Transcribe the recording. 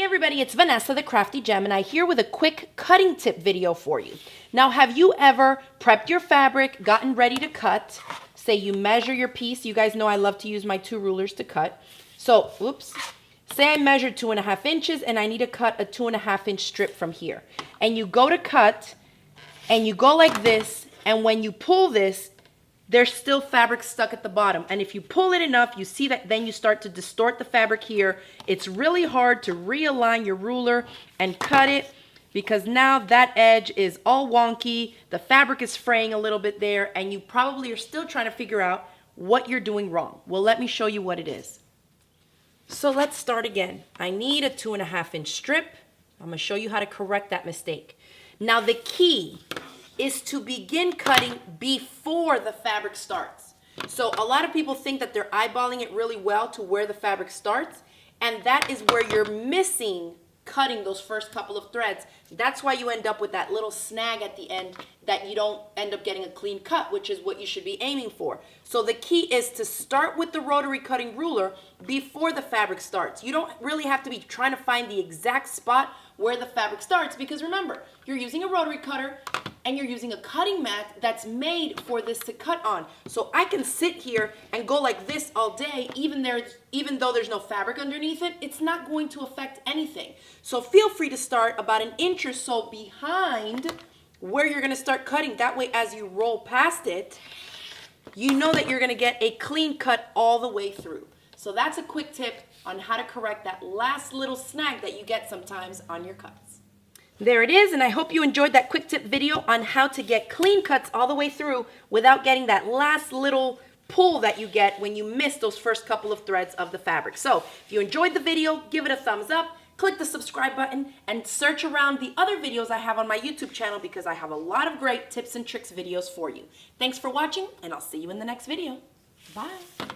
everybody, it's Vanessa, the Crafty Gemini, here with a quick cutting tip video for you. Now, have you ever prepped your fabric, gotten ready to cut? Say you measure your piece. You guys know I love to use my 2 rulers to cut. So, say I measured 2.5 inches and I need to cut a 2.5 inch strip from here. And you go to cut and you go like this, and when you pull this, there's still fabric stuck at the bottom. And if you pull it enough, you see that then you start to distort the fabric here. It's really hard to realign your ruler and cut it because now that edge is all wonky. The fabric is fraying a little bit there, and you probably are still trying to figure out what you're doing wrong. Well, let me show you what it is. So let's start again. I need a 2.5 inch strip. I'm gonna show you how to correct that mistake. Now the key is to begin cutting before the fabric starts. So a lot of people think that they're eyeballing it really well to where the fabric starts, and that is where you're missing cutting those first couple of threads. That's why you end up with that little snag at the end that you don't end up getting a clean cut, which is what you should be aiming for. So the key is to start with the rotary cutting ruler before the fabric starts. You don't really have to be trying to find the exact spot where the fabric starts, because remember, you're using a rotary cutter and you're using a cutting mat that's made for this to cut on. So I can sit here and go like this all day, even though there's no fabric underneath it, it's not going to affect anything. So feel free to start about 1 inch or so behind where you're gonna start cutting. That way, as you roll past it, you know that you're gonna get a clean cut all the way through. So that's a quick tip on how to correct that last little snag that you get sometimes on your cuts. There it is, and I hope you enjoyed that quick tip video on how to get clean cuts all the way through without getting that last little pull that you get when you miss those first couple of threads of the fabric. So if you enjoyed the video, give it a thumbs up, click the subscribe button, and search around the other videos I have on my YouTube channel because I have a lot of great tips and tricks videos for you. Thanks for watching, and I'll see you in the next video. Bye.